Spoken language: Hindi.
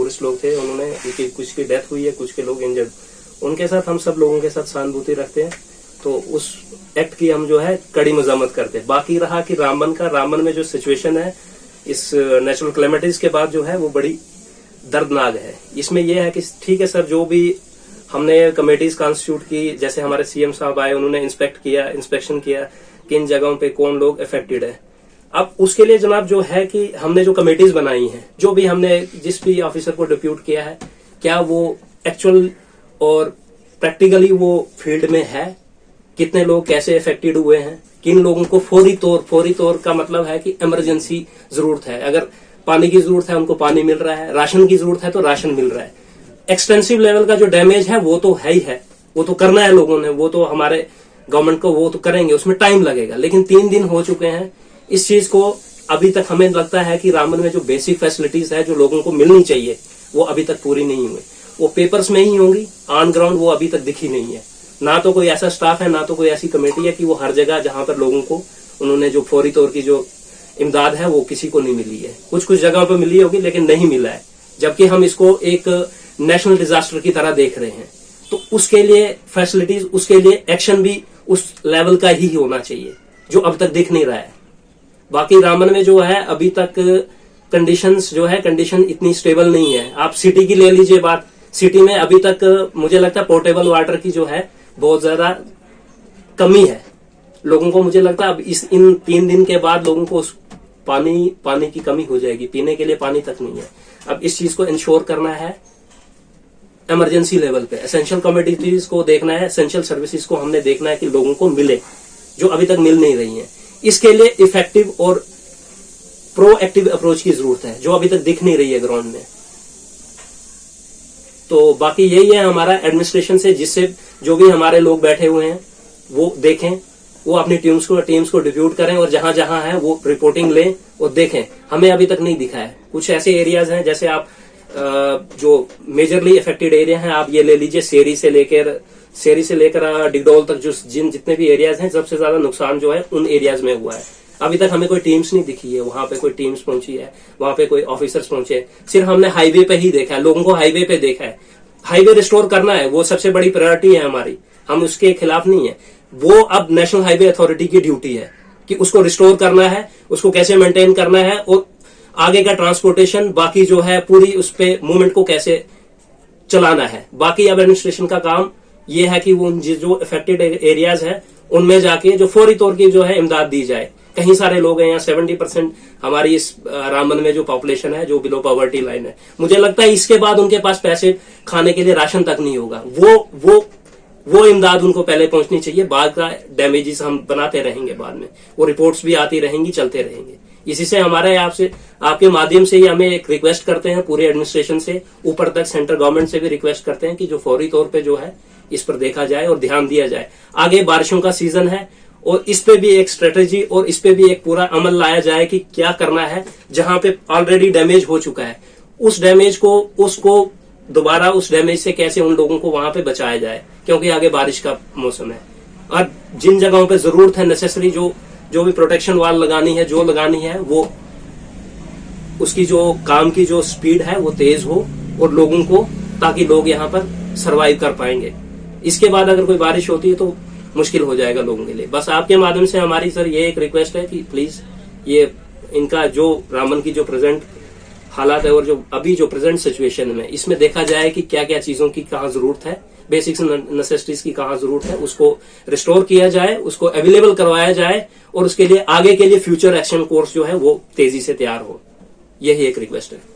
टूरिस्ट लोग थे, उन्होंने कुछ की डेथ हुई है, कुछ के लोग इंजर्ड, उनके साथ हम सब लोगों के साथ सहानुभूति रखते हैं। तो उस एक्ट की हम जो है कड़ी मजम्मत करते हैं। बाकी रहा कि रामबन में जो सिचुएशन है इस नेचुरल क्लेमिटीज के बाद जो है वो बड़ी दर्दनाक है। इसमें यह है कि ठीक है सर, जो भी हमने कमेटीज कॉन्स्टिट्यूट की, जैसे हमारे सीएम साहब आए, उन्होंने इंस्पेक्शन किया किन जगहों पे कौन लोग अफेक्टेड है। अब उसके लिए जनाब जो है कि हमने जो कमेटीज बनाई हैं, जो भी हमने जिस भी ऑफिसर को डिप्यूट किया है, क्या वो एक्चुअल और प्रैक्टिकली वो फील्ड में है, कितने लोग कैसे अफेक्टेड हुए हैं, किन लोगों को फौरी तौर का मतलब है कि इमरजेंसी जरूरत है, अगर पानी की जरूरत है उनको पानी मिल रहा है, राशन की जरूरत है तो राशन मिल रहा है। एक्सटेंसिव लेवल का जो डैमेज है वो तो है ही है, वो तो करना है लोगों ने, वो तो हमारे गवर्नमेंट को वो तो करेंगे, उसमें टाइम लगेगा। लेकिन 3 दिन हो चुके हैं इस चीज को, अभी तक हमें लगता है कि रामबन में जो बेसिक फैसिलिटीज है जो लोगों को मिलनी चाहिए वो अभी तक पूरी नहीं हुई। वो पेपर्स में ही होंगी, ऑन ग्राउंड वो अभी तक दिखी नहीं है। ना तो कोई ऐसा स्टाफ है, ना तो कोई ऐसी कमेटी है कि वो हर जगह जहां पर लोगों को उन्होंने जो फौरी तौर की जो इमदाद है वो किसी को नहीं मिली है। कुछ जगहों पर मिली होगी लेकिन नहीं मिला है, जबकि हम इसको एक नेशनल डिजास्टर की तरह देख रहे हैं। तो उसके लिए फैसिलिटीज, उसके लिए एक्शन भी उस लेवल का ही होना चाहिए जो अब तक दिख नहीं रहा है। बाकी रामबन में जो है अभी तक कंडीशन इतनी स्टेबल नहीं है। आप सिटी की ले लीजिए बात, सिटी में अभी तक मुझे लगता है पोर्टेबल वाटर की जो है बहुत ज्यादा कमी है। लोगों को मुझे लगता है अब इन 3 दिन के बाद लोगों को पानी की कमी हो जाएगी, पीने के लिए पानी तक नहीं है। अब इस चीज को इंश्योर करना है इमरजेंसी लेवल पे, एसेंशियल कमोडिटीज को देखना है, एसेंशियल सर्विसेज को हमने देखना है कि लोगों को मिले जो अभी तक मिल नहीं रही है। इसके लिए इफेक्टिव और प्रोएक्टिव अप्रोच की जरूरत है जो अभी तक दिख नहीं रही है ग्राउंड में। तो बाकी यही है हमारा एडमिनिस्ट्रेशन से, जिससे जो भी हमारे लोग बैठे हुए हैं वो देखें, वो अपनी टीम्स को डिप्यूट करें और जहां जहां है वो रिपोर्टिंग लें और देखें। हमें अभी तक नहीं दिखा है। कुछ ऐसे एरियाज हैं जैसे आप जो मेजरली अफेक्टेड एरिया हैं, आप ये ले लीजिए सेरी से लेकर डिगडोल तक, जो जितने भी एरियाज हैं सबसे ज्यादा नुकसान जो है उन एरियाज में हुआ है। अभी तक हमें कोई टीम्स नहीं दिखी है, वहां पे कोई टीम्स पहुंची है, वहां पे कोई ऑफिसर्स पहुंचे हैं। सिर्फ हमने हाईवे पे ही देखा है, लोगों को हाईवे पे देखा है। हाईवे रिस्टोर करना है, वो सबसे बड़ी प्रायोरिटी है हमारी, हम उसके खिलाफ नहीं है। वो अब नेशनल हाईवे अथॉरिटी की ड्यूटी है कि उसको रिस्टोर करना है, उसको कैसे मेंटेन करना है और आगे का ट्रांसपोर्टेशन बाकी जो है पूरी उस पे मूवमेंट को कैसे चलाना है। बाकी अब एडमिनिस्ट्रेशन का काम ये है कि वो जो अफेक्टेड एरियाज है उनमें जाके जो फौरी तौर की जो है इमदाद दी जाए। कहीं सारे लोग हैं यहाँ, 70% हमारी इस रामबन में जो पॉपुलेशन है जो बिलो पॉवर्टी लाइन है। मुझे लगता है इसके बाद उनके पास पैसे खाने के लिए राशन तक नहीं होगा। वो इमदाद उनको पहले पहुंचनी चाहिए, बाद का डैमेजेस हम बनाते रहेंगे, बाद में वो रिपोर्ट्स भी आती रहेंगी, चलते रहेंगे। इसी से हमारे आपके माध्यम से ही हमें एक रिक्वेस्ट करते हैं पूरे एडमिनिस्ट्रेशन से ऊपर तक, सेंट्रल गवर्नमेंट से भी रिक्वेस्ट करते हैं कि जो फौरी तौर पे जो है इस पर देखा जाए और ध्यान दिया जाए। आगे बारिशों का सीजन है और इस पे भी एक स्ट्रेटेजी और इस पे भी एक पूरा अमल लाया जाए कि क्या करना है। जहां पे ऑलरेडी डैमेज हो चुका है उस डैमेज को दोबारा उस डैमेज से कैसे उन लोगों को वहां पे बचाया जाए, क्योंकि आगे बारिश का मौसम है। और जिन जगहों पे जरूरत है नेसेसरी जो भी प्रोटेक्शन वाल लगानी है वो उसकी जो काम की जो स्पीड है वो तेज हो और लोगों को, ताकि लोग यहाँ पर सरवाइव कर पाएंगे। इसके बाद अगर कोई बारिश होती है तो मुश्किल हो जाएगा लोगों के लिए। बस आपके माध्यम से हमारी सर ये एक रिक्वेस्ट है कि प्लीज ये इनका जो रामबन की जो प्रेजेंट हालात है और जो अभी जो प्रेजेंट सिचुएशन में, इसमें देखा जाए कि क्या क्या चीजों की कहाँ जरूरत है, बेसिक्स नेसेसिटीज की कहाँ जरूरत है, उसको रिस्टोर किया जाए, उसको अवेलेबल करवाया जाए और उसके लिए आगे के लिए फ्यूचर एक्शन कोर्स जो है वो तेजी से तैयार हो। यही एक रिक्वेस्ट है।